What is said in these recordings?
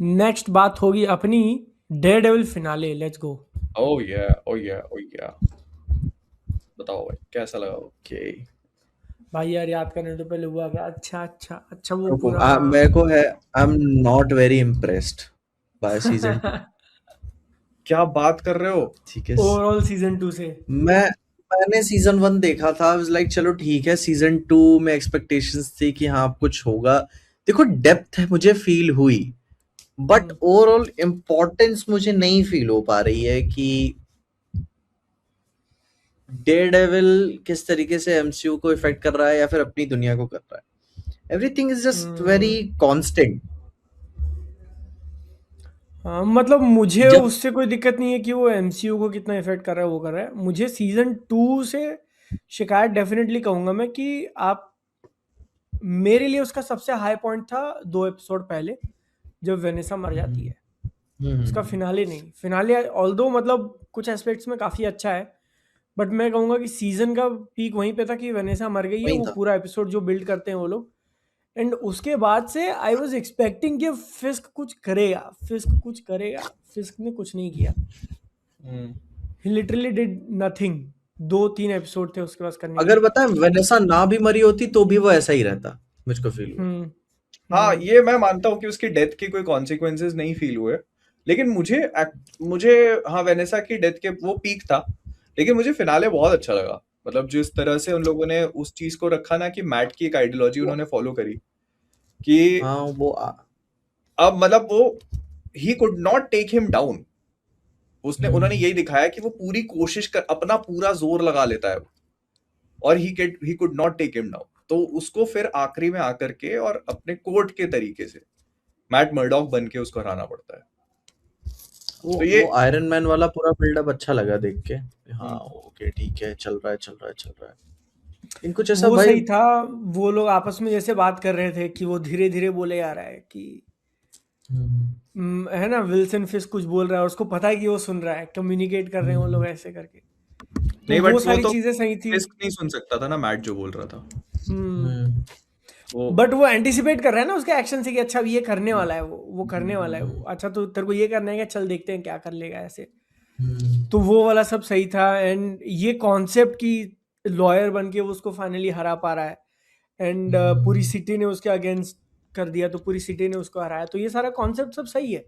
Next बात होगी अपनी daredevil finale. Let's go. Oh yeah, oh yeah, oh या। बताओ भाई कैसा लगा? ओके भाई यार याद करने तो पहले हुआ क्या। अच्छा अच्छा अच्छा वो रुको पूरा मेरे हाँ। को है I am not very impressed by season 2 क्या बात कर रहे हो? ठीक है ओवरऑल सीजन 2 से मैंने सीजन 1 देखा था आई वाज लाइक चलो ठीक है सीजन 2 में एक्सपेक्टेशंस थी कि हाँ कुछ होगा देखो डेप्थ है मुझे फील हुई बट ओवरऑल इम्पोर्टेंस मुझे नहीं फील हो पा रही है कि डेयरडेविल किस तरीके से एमसीयू को इफेक्ट कर रहा है या फिर अपनी दुनिया को कर रहा है everything is just very constant हाँ मतलब मुझे जब उससे कोई दिक्कत नहीं है कि वो एमसीयू को कितना इफेक्ट कर रहा है वो कर रहा है। मुझे सीजन 2 से शिकायत डेफिनेटली कहूंगा मैं कि आप मेरे लिए उसका सबसे हाई पॉइंट था 2 एपिसोड पहले जब वेनेसा मर जाती है। उसका फिनाले नहीं, फिनाले ऑल्दो मतलब कुछ एस्पेक्ट्स में काफ़ी अच्छा है, बट मैं कहूँगा कि सीज़न का पीक वहीं पे था कि वेनेसा मर गई है। वही वो था पूरा एपिसोड जो बिल्ड करते हैं वो लोग, एंड उसके बाद से आई वाज एक्सपेक्टिंग कि फिस्क कुछ करेगा, फिस्क कुछ करेगा। फिस्क ने कुछ नहीं किया। ही लिटरली डिड नथिंग। 2-3 एपिसोड थे उसके पास करने के अगर लिए। बता वेनेसा ना भी मरी होती तो भी वो ऐसा ही रहता मुझको फील हुआ हम्म हाँ, हम्म ये मैं मानता हूँ कि उसकी डेथ के कोई कॉन्सिक्वेंसेस नहीं फील हुए। लेकिन मुझे हाँ, वेनेसा की डेथ के वो पीक था। लेकिन मुझे फिनाले बहुत अच्छा लगा। मतलब जिस तरह से उन लोगों ने उस चीज को रखा ना, कि मैट की एक आइडियोलॉजी वो उन्होंने फॉलो करी, कि हाँ वो अब मतलब वो he could not take him down. उन्होंने हम्म, यही दिखाया कि वो पूरी कोशिश कर, अपना पूरा जोर लगा लेता है वो, और he could not take him down. तो उसको फिर आखिरी में आकर के और अपने कोर्ट के तरीके से मैट मर्डॉक बन के उसको हराना पड़ता है। तो ये वो आयरन मैन वाला पूरा बिल्डअप अच्छा लगा देख के हाँ हम्म, ओके ठीक है चल रहा है चल रहा है चल रहा है इन कुछ ऐसा वो भाई सही था। वो लोग आपस में जैसे बात कर रहे थे कि वो धीरे धीरे बोले आ रहा है कि हम्म, है ना, विल्सन फिस्क कुछ बोल रहा है और उसको पता है कि वो सुन रहा है, कम्युनिकेट कर रहे हैं वो लोग हम्म, ऐसे करके। तो नहीं, वो बट वो सारी तो चीजें सही थी। फिस्क नहीं सुन सकता था ना, मैट जो बोल रहा था हम्म हम्म, वो। बट वो एंटिसिपेट कर रहा है ना उसके एक्शन से कि अच्छा ये करने वाला है, वो करने वाला है वो। अच्छा तो तेरे को ये करना है क्या, चल देखते हैं क्या कर लेगा ऐसे। हम्म, तो वो वाला सब सही था। एंड ये कॉन्सेप्ट की लॉयर बन के वो उसको फाइनली हरा पा रहा है, एंड पूरी हम्म, सिटी ने उसके अगेंस्ट कर दिया तो पूरी सिटी ने उसको हराया। तो ये सारा कॉन्सेप्ट सब सही है।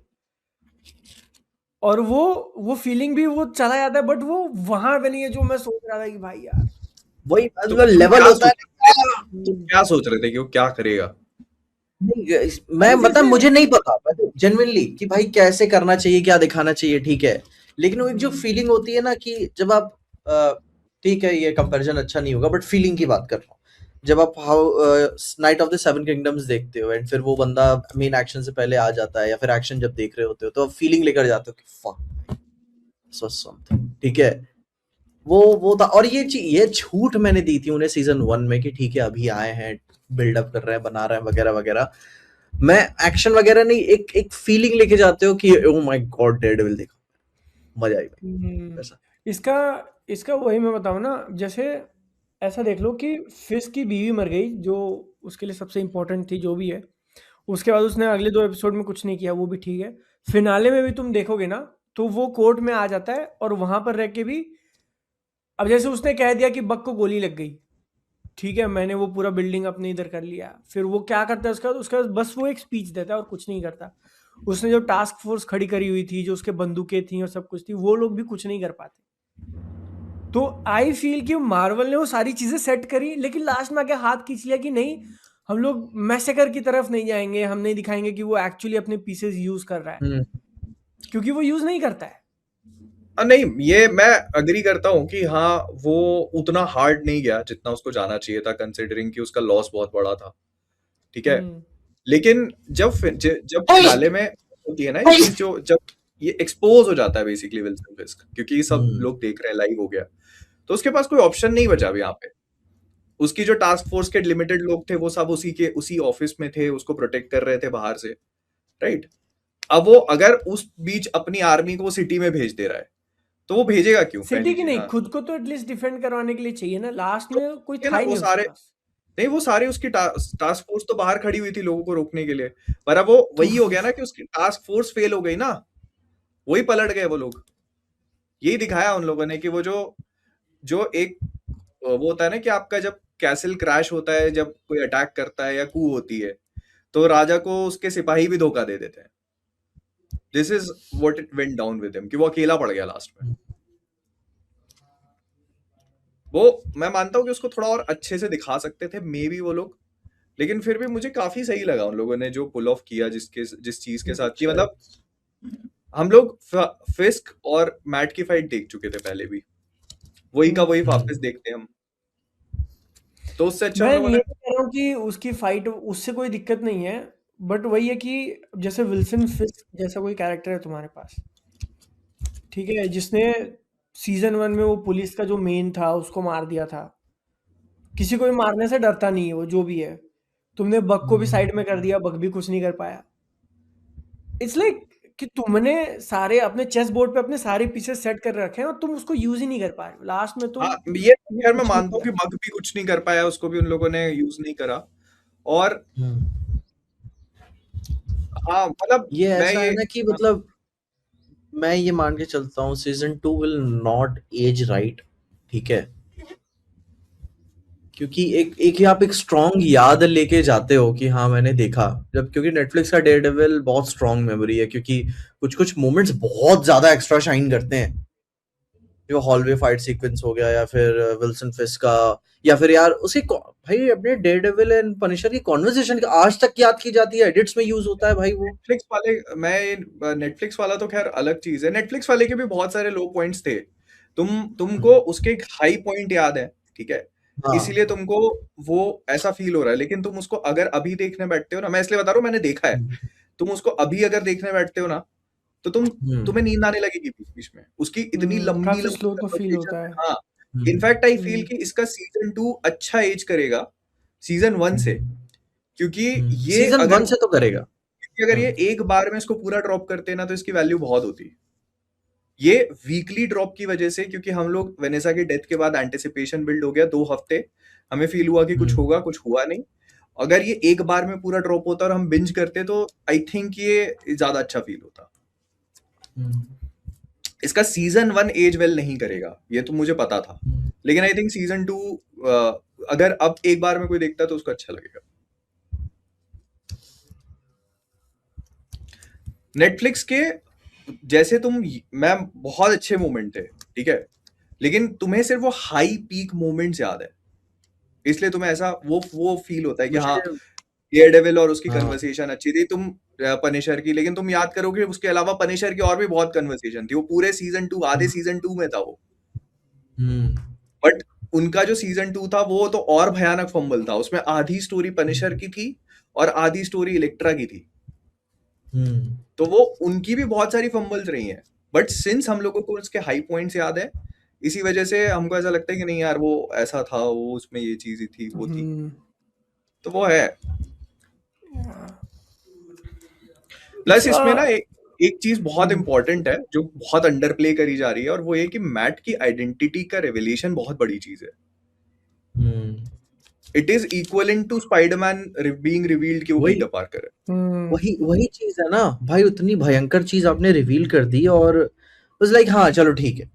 और वो फीलिंग भी वो चला जाता है, बट वो वहां पे नहीं है जो मैं सोच रहा था कि भाई यार। वही तुम जो तुम लेवल क्या होता सोच रहे थे? है तुम हम्म, क्या सोच रहे थे कि वो क्या करेगा? नहीं, मैं अरे मतलब जैसे मुझे नहीं पता जेनुइनली कि भाई कैसे करना चाहिए क्या दिखाना चाहिए ठीक है लेकिन वो एक जो हम्म, फीलिंग होती है ना कि जब आप ठीक है ये कंपैरिजन अच्छा नहीं होगा बट फीलिंग की बात कर रहा हूँ जब आप how night of the seven kingdoms देखते हो एंड फिर वो बंदा मेन एक्शन से पहले आ जाता है या फिर एक्शन जब देख रहे होते हो तो आप फीलिंग लेकर जाते हो कि फक दिस वाज समथिंग ठीक है वो था और ये छूट मैंने दी थी उन्हें सीजन 1 में कि ठीक है अभी आए हैं बिल्डअप कर रहे हैं बना रहे हैं वगैरह वगैरह मैं एक्शन वगैरह नहीं एक एक फीलिंग लेके जाते हो कि ओ माय गॉड डेयरडेविल देखा मजा आई भाई हम्म, वैसा इसका इसका वही मैं बताऊं ना। जैसे ऐसा देख लो कि फिश की बीवी मर गई जो उसके लिए सबसे इम्पोर्टेंट थी, जो भी है। उसके बाद उसने अगले 2 एपिसोड में कुछ नहीं किया, वो भी ठीक है। फिनाले में भी तुम देखोगे ना, तो वो कोर्ट में आ जाता है और वहां पर रह के भी, अब जैसे उसने कह दिया कि बक को गोली लग गई, ठीक है, मैंने वो पूरा बिल्डिंग अपने इधर कर लिया। फिर वो क्या करता है उसका उसका बस वो एक स्पीच देता है और कुछ नहीं करता। उसने जो टास्क फोर्स खड़ी करी हुई थी, जो उसके बंदूकें थी और सब कुछ थी, वो लोग भी कुछ नहीं कर पाते। तो आई फील कि मार्वल ने वो सारी चीजें सेट करी, लेकिन लास्ट में आके हाथ खींच लिया कि नहीं, हम लोग मैसेकर की तरफ नहीं जाएंगे, हम नहीं दिखाएंगे कि वो एक्चुअली अपने पीसेस यूज कर रहा है, हम्म क्योंकि वो यूज नहीं करता है। नहीं, ये मैं अग्री करता हूँ कि हाँ, वो उतना हार्ड नहीं गया जितना उसको जाना चाहिए था, कंसिडरिंग कि उसका लॉस बहुत बड़ा था। ठीक है। हम्म लेकिन जब फिनाले में होती है ना ये चीज, जो जब ये एक्सपोज हो जाता है बेसिकली विल्सन फिस्क, क्योंकि ये सब हम्म लोग देख रहे हैं, लाइव हो गया, तो उसके पास कोई ऑप्शन नहीं बचा अब यहाँ पे। उसकी जो टास्क फोर्स के लिमिटेड लोग थे, वो सब उसी ऑफिस में थे, उसको प्रोटेक्ट कर रहे थे बाहर से। राइट। अब वो अगर उस बीच अपनी आर्मी को सिटी में भेज दे रहा है, तो वो भेजेगा क्यों? सिटी पहली की चीज। नहीं, हाँ, खुद को तो एटलीस्ट डिफेंड करवाने के लिए चाहिए ना। लास्ट तो में कोई है था ना, ही वो नहीं उसके सारे पास। नहीं, वो सारे उसकी टास्क फोर्स तो बाहर खड़ी हुई थी लोगों को रोकने के लिए, पर अब वो तो वही हो गया ना कि उसकी टास्क फोर्स फेल हो गई ना, वही पलट गए वो लोग। यही दिखाया उन लोगों ने कि वो जो जो एक वो होता है ना कि आपका जब कैसल क्रैश होता है, जब कोई अटैक करता है या कू होती है, तो राजा को उसके सिपाही भी धोखा दे देते हैं। This is what it went down with him, कि वो अकेला पड़ गया लास्ट में। वो मैं मानता हूँ कि उसको थोड़ा और अच्छे से दिखा सकते थे मे बी वो लोग, लेकिन फिर भी मुझे काफी सही लगा उन लोगों ने जो पुल ऑफ किया जिस चीज के साथ, कि मतलब हम लोग फिस्क और मैट की फाइट देख चुके थे पहले भी, वही का वही वापस देखते हैं हम, तो उससे अच्छा मैं हम ये लोगों ने। नहीं कह रहा हूँ कि उसकी फाइट उससे कोई दिक्कत नहीं है, बट वही है कि जैसे विल्सन फिस्क जैसा कोई कैरेक्टर है तुम्हारे पास, ठीक है, जिसने सीजन 1 में वो पुलिस का जो मेन था उसको मार दिया था। किसी को भी मारने से डरता नहीं है वो, जो भी है। तुमने बक को भी साइड में कर दिया, बक भी कुछ नहीं कर पाया। इट्स लाइक कि तुमने सारे अपने चेस बोर्ड पे अपने सारे पीसेस सेट कर रखे हैं और तुम उसको यूज ही नहीं कर पा रहे हो। लास्ट में हाँ, तुम ये खैर मैं कुछ नहीं मानता हूँ कि किया। मग भी कुछ नहीं कर पाया, उसको भी उन लोगों ने यूज नहीं करा। और हाँ मतलब ये मैं ऐसा ये है ना कि मतलब मैं ये मान के चलता हूँ season 2 will not age right, ठीक है, क्योंकि एक एक ही आप एक स्ट्रॉन्ग याद लेके जाते हो कि हाँ मैंने देखा, जब क्योंकि नेटफ्लिक्स का डेयरडेविल बहुत स्ट्रॉन्ग मेमोरी है, क्योंकि कुछ कुछ मोमेंट्स बहुत ज्यादा एक्स्ट्रा शाइन करते हैं, जो हॉलवे फाइट सीक्वेंस हो गया या फिर विल्सन फिस्क का, या फिर यार भाई अपने डेयरडेविल एंड पनिशर की कॉन्वर्सेशन आज तक याद की जाती है, एडिट्स में यूज होता है भाई वो। नेटफ्लिक्स वाले, मैं नेटफ्लिक्स वाला तो खैर अलग चीज है, नेटफ्लिक्स वाले के भी बहुत सारे लो पॉइंट्स थे। तुमको उसके एक हाई पॉइंट याद है, ठीक है, हाँ। इसीलिए तुमको वो ऐसा फील हो रहा है, लेकिन तुम उसको अगर अभी देखने बैठते हो ना, मैं इसलिए बता रहा हूँ मैंने देखा है, तुम उसको अभी अगर देखने बैठते हो ना, तो तुम्हें नींद आने लगेगी बीच बीच में, उसकी इतनी लंबी काफी लंबी स्लो तो फील कन्वर्सेशन होता है। है। हाँ, इनफैक्ट आई फील हम्म, कि इसका सीजन 2 अच्छा एज करेगा सीजन 1 से, क्योंकि ये सीजन अगर 1 से तो करेगा। क्योंकि अगर ये एक बार में इसको पूरा ड्रॉप करते ना, तो इसकी वैल्यू बहुत होती। ये वीकली ड्रॉप की वजह से, क्योंकि हम लोग वेनेसा की डेथ के बाद एंटिसिपेशन बिल्ड हो गया 2 हफ्ते, हमें फील हुआ कि कुछ होगा, कुछ हुआ नहीं। अगर ये एक बार में पूरा ड्रॉप होता और हम बिंज करते, तो आई थिंक ये ज्यादा अच्छा फील होता। इसका सीजन 1 एज वेल नहीं करेगा, ये तो मुझे पता था, लेकिन आई थिंक सीजन 2 अगर अब एक बार में कोई देखता तो उसको अच्छा लगेगा। नेटफ्लिक्स के जैसे मैं बहुत अच्छे मोमेंट थे, ठीक है, लेकिन तुम्हें सिर्फ वो हाई पीक मोमेंट्स याद है, इसलिए तुम्हें ऐसा वो फील होता है कि हाँ, मुझे डेयरडेविल और उसकी हाँ। कन्वर्सेशन अच्छी थी, तुम पनिशर की, लेकिन तुम याद करोगे उसके अलावा पनिशर की और भी बहुत कन्वर्सेशन थी, वो पूरे सीजन 2 आधे सीजन 2 में था वो। बट उनका जो सीजन 2 था वो तो और भयानक फंबल था, उसमें आधी स्टोरी पनिशर की थी और आधी स्टोरी इलेक्ट्रा की थी, तो वो उनकी भी बहुत सारी फंबल्स रही हैं। बट सिंस हम लोगों को उसके हाई पॉइंट्स याद है, इसी वजह से हमको ऐसा लगता है कि नहीं यार, वो ऐसा था, वो उसमें ये चीज थी, वो थी, हम्म, तो वो है। प्लस इसका इसमें ना एक चीज बहुत इंपॉर्टेंट है जो बहुत अंडर प्ले करी जा रही है, और वो ये कि मैट की आइडेंटिटी का रिविलेशन बहुत बड़ी चीज है। It is equivalent to Spiderman being revealed कि वो वही पीटर पार्कर है। वही वही चीज है ना भाई, उतनी भयंकर चीज आपने रिवील कर दी और बस लाइक हाँ चलो ठीक है,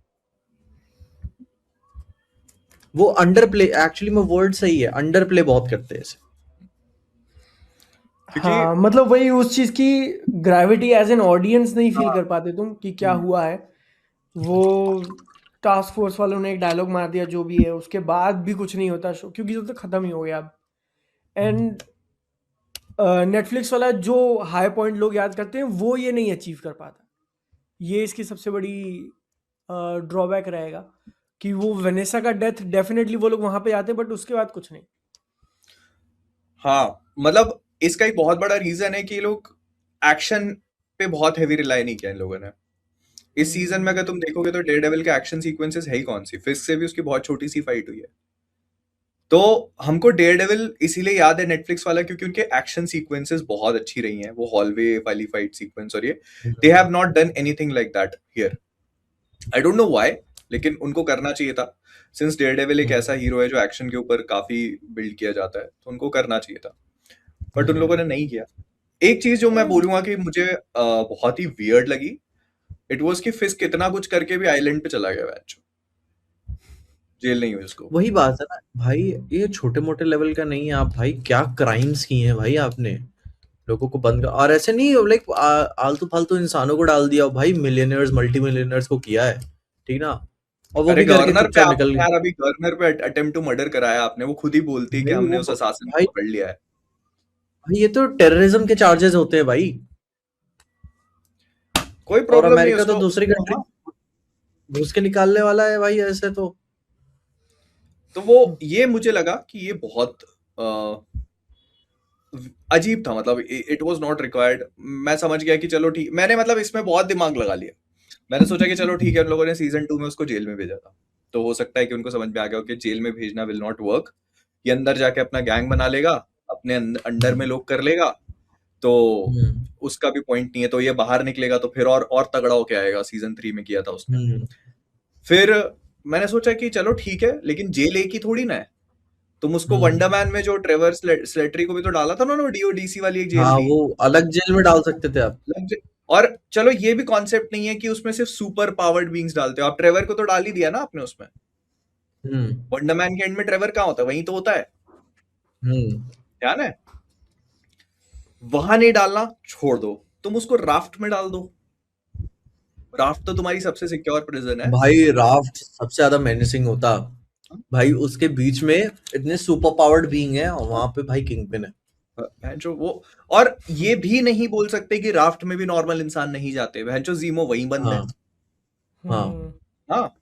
वो अंडर प्ले, एक्चुअली में वर्ड सही है, अंडर प्ले बहुत करते हैं इसे। क्योंकि हाँ, मतलब वही उस चीज की ग्रेविटी एज एन ऑडियंस नहीं फील हाँ, कर पाते तुम कि क्या हुआ है। वो टास्क फोर्स वालों ने एक डायलॉग मार दिया जो भी है, उसके बाद भी कुछ नहीं होता शो, क्योंकि तो खत्म ही हो गया अब। एंड नेटफ्लिक्स वाला जो हाई पॉइंट लोग याद करते हैं वो ये नहीं अचीव कर पाता। ये इसकी सबसे बड़ी ड्रॉबैक रहेगा कि वो वेनेसा का डेथ डेफिनेटली वो लोग वहां पे जाते हैं, बट उसके बाद कुछ नहीं। हाँ मतलब इसका एक बहुत बड़ा रीजन है कि ये लोग एक्शन पे बहुत हेवी रिलाई नहीं किया इन लोगों ने। इस सीजन में अगर तुम देखोगे तो डेयरडेविल के एक्शन सीक्वेंसेस है ही कौन सी, फिस्क से भी उसकी बहुत छोटी सी फाइट हुई है। तो हमको डेयरडेविल इसीलिए याद है नेटफ्लिक्स वाला, क्योंकि उनके एक्शन सीक्वेंसेस बहुत अच्छी रही हैं, वो हॉलवे वाली फाइट सीक्वेंस, और ये they have not done anything like that here. I don't know why, लेकिन उनको करना चाहिए था, सिंस डेयरडेविल एक ऐसा हम्म हीरो है जो एक्शन के ऊपर काफी बिल्ड किया जाता है, तो उनको करना चाहिए था, बट उन लोगों ने हम्म नहीं किया। एक चीज जो मैं बोलूंगा कि मुझे बहुत ही वियर्ड लगी, इट वाज कि फिस्क कितना कुछ करके भी आइलैंड पे चला गया, बच्चों जेल नहीं हुई उसको। वही बात है ना भाई, ये छोटे मोटे लेवल का नहीं है। आप भाई क्या क्राइम्स किए हैं भाई आपने, लोगों को बंद कर, और ऐसे नहीं लाइक आलतू फालतू इंसानों को डाल दिया भाई, मिलियनर्स मल्टी मिलियनर्स को किया है, ठीक ना, और वो अरे भी करके गवर्नर पे चुपचाप निकल आपने गए। यार, अभी गवर्नर पे अटेम्प्ट टू मर्डर कराया आपने, वो खुद ही बोलती है कि भाई हमने वो उस असासिन को भाई पकड़ लिया है। भाई ये तो टेररिज्म के चार्जेस होते हैं भाई, कोई और प्रॉब्लम नहीं है अमेरिका तो उसको। दूसरी कंट्री घुस के निकालने वाला है भाई ऐसे तो। तो वो ये मुझे लगा कि ये बहुत अजीब था, मतलब इट वाज नॉट रिक्वायर्ड। मैं समझ गया कि चलो ठीक, मैंने मतलब इसमें बहुत दिमाग लगा लिया। मैंने सोचा कि चलो ठीक है, उन लोगों ने सीजन 2 में उसको जेल में भेजा था, तो हो सकता है कि उनको समझ में आ गया हो कि जेल में भेजना विल नॉट वर्क, ये अंदर जाके अपना गैंग बना लेगा, अपने अंडर में लोग कर लेगा, तो हम्म उसका भी पॉइंट नहीं है, तो ये बाहर निकलेगा तो फिर और तगड़ा होके आएगा। सीजन 3 में किया था उसने। हम्म फिर मैंने सोचा कि चलो ठीक है, लेकिन जेल एक ही थोड़ी ना है। तुम उसको हम्म वंडरमैन में जो ट्रेवर स्लेटरी को भी तो डाला था उन्होंने, डीओडीसी वाली एक जेल हाँ थी। वो अलग जेल में डाल सकते थे आप। और चलो ये भी कॉन्सेप्ट नहीं है कि उसमें सिर्फ सुपर पावर्ड बीइंग्स डालते हो आप, ट्रेवर को तो डाल ही दिया ना आपने उसमें। हम्म वंडरमैन के एंड में ट्रेवर कहाँ होता है, वहीं तो होता है, हम्म ध्यान है। वहां नहीं डालना, छोड़ दो, तुम उसको राफ्ट में डाल दो। राफ्ट तो तुम्हारी सबसे सिक्योर प्रिजन है। भाई राफ्ट सबसे ज्यादा मेनेसिंग होता भाई, उसके बीच में इतने सुपर पावर्ड बीइंग है और वहां पे भाई किंगपिन है। जो वो, और ये भी नहीं बोल सकते कि राफ्ट में भी नॉर्मल इंसान नहीं जाते, जो जीमो वहीं बंद है। हाँ हाँ हाँ,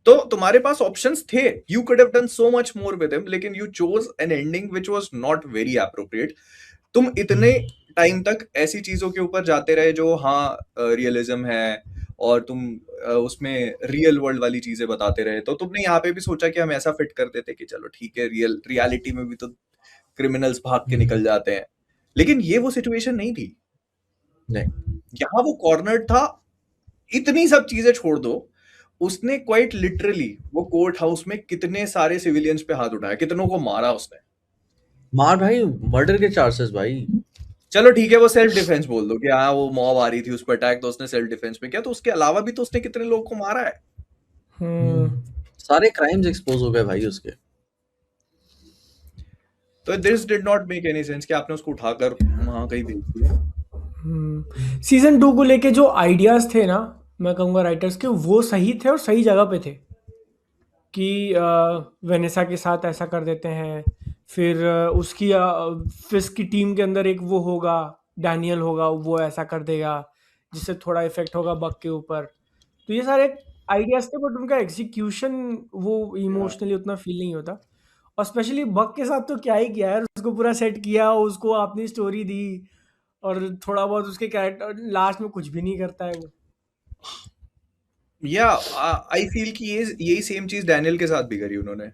तो तुम्हारे पास ऑप्शंस थे, you could have done so much more with him, लेकिन you chose an ending which was not very appropriate. तुम इतने टाइम तक ऐसी चीजों के ऊपर जाते रहे जो हाँ रियलिज्म है, और तुम उसमें रियल वर्ल्ड वाली चीजें बताते रहे, तो तुमने यहाँ पे भी सोचा कि हम ऐसा फिट कर देते कि चलो ठीक है, रियलिटी में भी तो क्रिमिनल्स भाग के निकल जाते हैं, लेकिन ये वो सिचुएशन नहीं थी। नहीं यहाँ वो कॉर्नर था। इतनी सब चीजें छोड़ दो, उसने क्वाइट लिटरली वो कोर्ट हाउस में कितने सारे सिविलियंस पे हाथ उठाया, कितनों को मारा उसने। मार भाई, मर्डर के चार्जेस भाई। चलो ठीक है, वो सेल्फ डिफेंस बोल दो कि हाँ वो मॉब आ रही थी उस पर अटैक, तो उसने सेल्फ डिफेंस में किया, तो उसके अलावा भी तो उसने कितने लोगों को मारा है। सारे क्राइम्स एक्सपोज हो गए भाई उसके। तो this did not make any sense कि आपने उसको उठाकर वहां कहीं भेज दिया। सीजन 2 को लेके जो आइडियाज थे ना, मैं कहूँगा राइटर्स के, वो सही थे और सही जगह पे थे। कि वेनेसा के साथ ऐसा कर देते हैं, फिर उसकी फिस्क की टीम के अंदर एक वो होगा, डैनियल होगा, वो ऐसा कर देगा जिससे थोड़ा इफेक्ट होगा बक के ऊपर। तो ये सारे आइडियाज थे, बट उनका एग्जीक्यूशन वो इमोशनली उतना फील नहीं होता। और स्पेशली बक के साथ तो क्या ही किया यार, उसको पूरा सेट किया, उसको अपनी स्टोरी दी, और थोड़ा बहुत उसके कैरेक्टर, लास्ट में कुछ भी नहीं करता है वो। या आई फील कि ये यही सेम चीज डैनियल के साथ भी करी उन्होंने।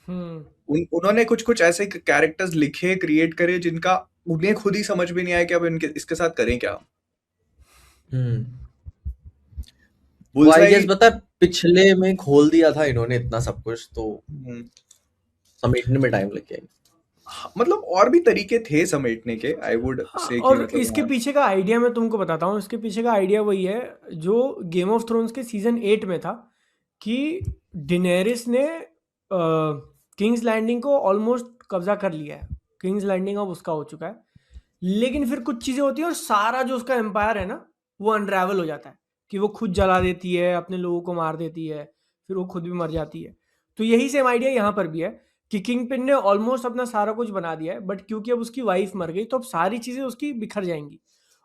हम्म उन्होंने कुछ कुछ ऐसे कैरेक्टर्स लिखे, क्रिएट करे, जिनका उन्हें खुद ही समझ में नहीं आया कि अब इनके इसके साथ करें क्या। वो आई गेस बुलसाई। बता, पिछले में खोल दिया था इन्होंने इतना सब कुछ, तो समेटने में टाइम लग गया। मतलब और भी तरीके थे समेटने के, आई वुड हाँ, से कि और मतलब इसके हाँ। पीछे का आइडिया मैं तुमको बताता हूँ। इसके पीछे का आइडिया वही है जो गेम ऑफ थ्रोन्स के सीजन 8 में था, कि डिनेरिस ने किंग्स लैंडिंग को ऑलमोस्ट कब्जा कर लिया है, किंग्स लैंडिंग अब उसका हो चुका है। लेकिन फिर कुछ चीज़ें होती हैं और सारा जो उसका एम्पायर है ना, वो अनरेवल हो जाता है, कि वो खुद जला देती है, अपने लोगों को मार देती है, फिर वो खुद भी मर जाती है। तो यही सेम आइडिया यहाँ पर भी है, कि किंग पिन ने ऑलमोस्ट अपना सारा कुछ बना दिया है, बट क्योंकि अब उसकी वाइफ मर गई, तो अब सारी चीज़ें उसकी बिखर जाएंगी।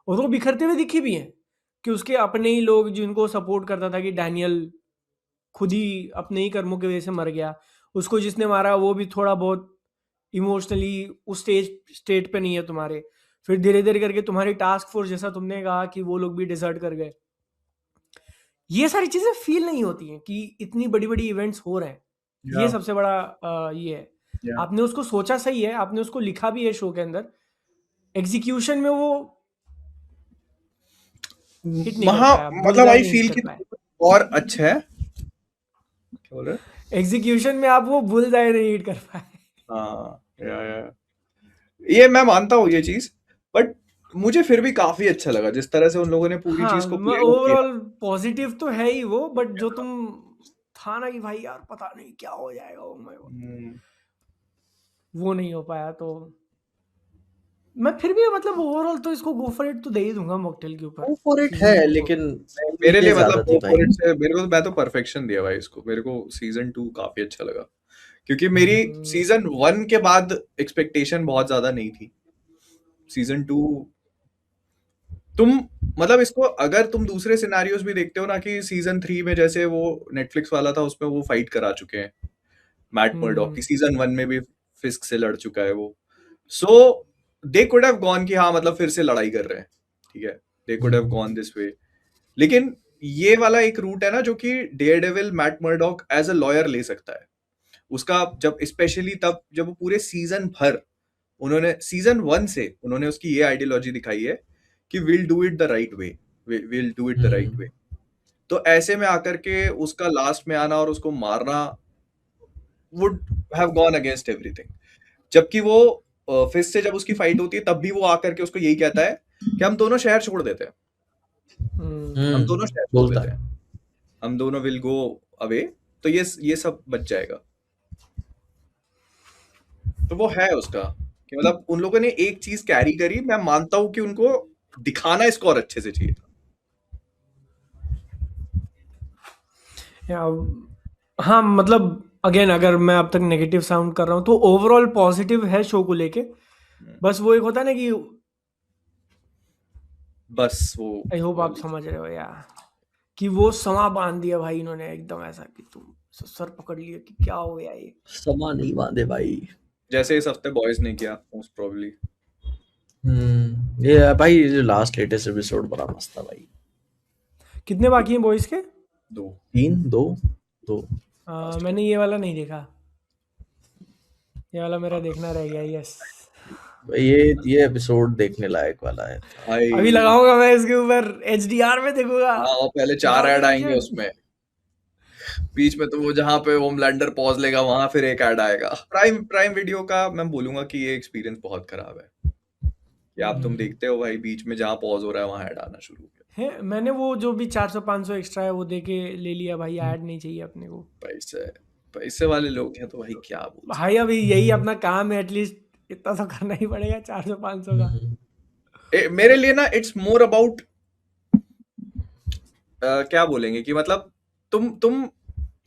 और वो बिखरते हुए दिखी भी हैं, कि उसके अपने ही लोग जिनको सपोर्ट करता था, कि डैनियल खुद ही अपने ही कर्मों की वजह से मर गया, उसको जिसने मारा वो भी थोड़ा बहुत इमोशनली उस स्टेट पे नहीं है तुम्हारे। फिर धीरे धीरे करके तुम्हारी टास्क फोर्स, जैसा तुमने कहा कि वो लोग भी डिसर्ट कर गए। ये सारी चीजें फील नहीं होती हैं कि इतनी बड़ी बड़ी इवेंट्स हो रहे हैं। ये या सबसे बड़ा ये है। या आपने उसको सोचा सही है, आपने उसको लिखा भी है शो के अंदर, एग्जीक्यूशन में वो हिट नहीं कर वहां पाया, मतलब बुलजाई आई नहीं हिट फील कर कि पाया। और अच्छा है, क्या बोल रहे? एग्जीक्यूशन में आप वो बुल जाए नहीं हिट कर पाए। हाँ, या ये मैं मानता हूँ ये चीज, बट मुझे फिर भी काफी अच्छा लगा जिस तरह से उन लोगों ने पूरी चीज हाँ, को प्ले आउट किया। ओवरऑल पॉजिटिव तो है ही वो, बट जो तुम था ना कि भाई यार पता नहीं क्या हो जाएगा, ओ माय गॉड, हम्म, वो नहीं हो पाया। तो मैं फिर भी मतलब ओवरऑल तो इसको गो फॉर इट तो दे ही दूंगा मॉकटेल के ऊपर, गो फॉर इट सीजन है, 2 को। लेकिन मेरे लिए उम्मीदें मतलब ज्यादा थी गो भाई। फॉर इट से मेरे को, मैं तो परफेक्शन दिया भाई इसको, मेरे को सीजन 2 काफी अच्छा लगा, क्योंकि मेरी हम्म, सीजन 1 के बाद एक्सपेक्टेशन बहुत ज्यादा नहीं थी। सीजन 2 तुम मतलब इसको अगर तुम दूसरे सिनेरियोस भी देखते हो ना, कि सीजन 3 में जैसे वो नेटफ्लिक्स वाला था उसमें वो फाइट करा चुके हैं मैट मर्डॉक की, हम्म, सीजन 1 में भी फिस्क से लड़ चुका है वो। सो दे कुड हैव गॉन कि हाँ मतलब फिर से लड़ाई कर रहे हैं, ठीक है, they could have gone this way. लेकिन ये वाला एक रूट है ना जो कि Daredevil Matt Murdock as a lawyer ले सकता है उसका, जब स्पेशली तब जब वो पूरे सीजन भर उन्होंने सीजन 1 से उन्होंने उसकी ये आइडियोलॉजी दिखाई है कि will do it the right way, will do it the right way. तो ऐसे में आकर के उसका लास्ट में आना और उसको मारना would have gone against everything. जबकि वो फिर से जब उसकी फाइट होती है तब भी वो आकर के उसको यही कहता है कि हम दोनों शहर छोड़ देते हैं, हम दोनों शहर छोड़ बोलता देते है। हैं, हम दोनों विल गो अवे, तो ये सब बच जाएगा। तो वो है उसका कि मतलब उन लोगों ने एक चीज कैरी करी, मैं मानता हूं कि उनको दिखाना इसको और अच्छे से चाहिए था। या, हाँ मतलब अगेन अगर मैं अब तक नेगेटिव साउंड कर रहा हूँ तो ओवरऑल पॉजिटिव है शो को लेके। बस वो एक होता है ना कि बस वो आई होप आप वाली समझ रहे हो यार, कि वो समा बांध दिया भाई इन्होंने एकदम, ऐसा कि तुम सर पकड़ लिए कि क्या हो गया ये। समा नहीं बांधे भाई। जैसे इस हफ्ते बॉयज ने किया मोस्ट प्रोबेबली। ये भाई जो लास्ट लेटेस्ट एपिसोड बड़ा मस्त था भाई। कितने बाकी हैं बॉयज के? 2 दो दो। मैंने ये वाला नहीं देखा, ये वाला मेरा देखना रह गया। यस, ये एपिसोड देखने लायक वाला है। भाई अभी लगाऊंगा मैं इसके ऊपर, HDR में देखूंगा। हाँ, और पहले 4 ऐड आएंगे नॉर्मलाइजेशन। उसमें, बीच में तो वो जहाँ पे होमलैंडर पॉज लेगा वहां फिर एक ऐड आएगा। प्राइम प्राइम वीडियो का मैं बोलूंगा कि ये एक्सपीरियंस बहुत खराब है कि आप तुम देखते हो भाई बीच में जहाँ पॉज हो रहा है वहां ऐड आना शुरू हो गया। है, मैंने वो जो भी 400-500 एक्स्ट्रा है वो दे के ले लिया भाई, ऐड नहीं चाहिए अपने को। पैसे पैसे वाले लोग हैं तो भाई क्या बोल भाई सकते अभी यही अपना काम है, एटलीस्ट इतना तो करना ही पड़ेगा 400-500 का। हैं। मेरे लिए ना इट्स मोर अबाउट क्या बोलेंगे कि मतलब तुम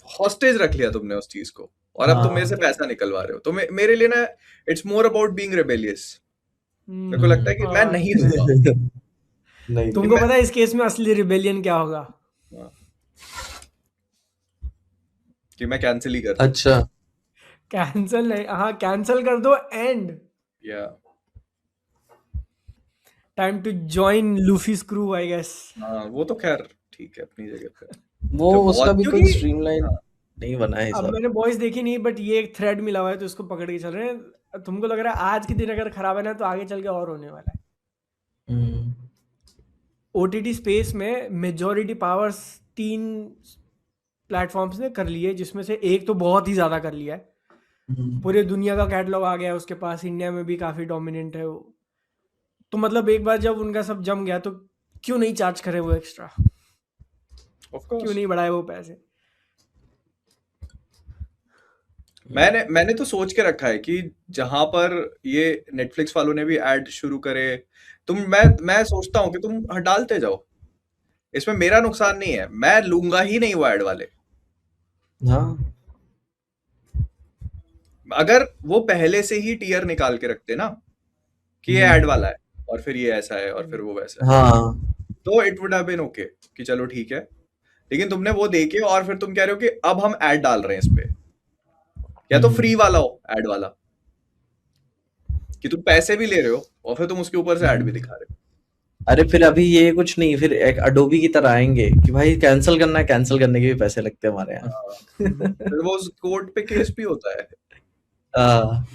हॉस्टेज रख लिया तुमने उस चीज को और अब तुम मेरे से पैसा निकलवा रहे हो, तो मेरे लिए ना it's more about being rebellious. मेरे को लगता है कि मैं नहीं दूंगा नहीं कि तुमको मैं पता है इस केस में असली रिबेलियन क्या होगा? हाँ, कि मैं कैंसिल ही कर दूं अच्छा। कैंसल नहीं, हाँ कैंसल कर दो एंड या time to join Luffy's crew I guess. हाँ वो तो खैर ठीक है अपनी जगह पे, वो जो उसका बहुत भी क्योंकि कोई स्ट्रीमलाइन हाँ, नहीं बना है अब सब। मैंने बॉयज देखी नहीं, बट ये एक थ्रेड मिला हुआ है तो इसको पकड़ के चल रहे हैं। तुमको लग रहा है आज के दिन अगर खराब है ना तो आगे चल के और होने वाला है। हम्म, OTT स्पेस में मेजॉरिटी पावर्स 3 प्लेटफॉर्म्स ने कर लिए, जिसमें से एक तो बहुत ही ज़्यादा कर लिया है। पूरे दुनिया का कैटलॉग आ गया है उसके पास, इंडिया में भी काफ़ी डोमिनेंट है वो। तो मतलब एक बार जब उनका सब जम गया तो क्यों नहीं चार्ज करे वो एक्स्ट्रा, ऑफ क्यों कोर्स। नहीं बढ़ाए वो पैसे। मैंने तो सोच के रखा है कि जहां पर ये नेटफ्लिक्स वालों ने भी ऐड शुरू करे, मैं सोचता हूँ कि तुम डालते जाओ, इसमें मेरा नुकसान नहीं है, मैं लूंगा ही नहीं वो ऐड वाले। हाँ। अगर वो पहले से ही टीयर निकाल के रखते ना कि ये ऐड वाला है और फिर ये ऐसा है और फिर वो वैसा है, हाँ। तो it would have been okay कि चलो ठीक है। लेकिन तुमने वो देखे और फिर तुम कह रहे हो कि अब हम ऐड डाल रहे हैं इस पे, या तो फ्री वाला हो ऐड वाला कि तुम पैसे भी ले रहे हो और फिर तुम उसके ऊपर से ऐड भी दिखा रहे अरे फिर अभी ये कुछ नहीं, फिर एक अडोबी की तरह आएंगे कि भाई कैंसिल करना है, कैंसिल करने के भी पैसे लगते हैं हमारे हो। यहाँ। फिर वो कोर्ट पे केस भी होता है। हाँ।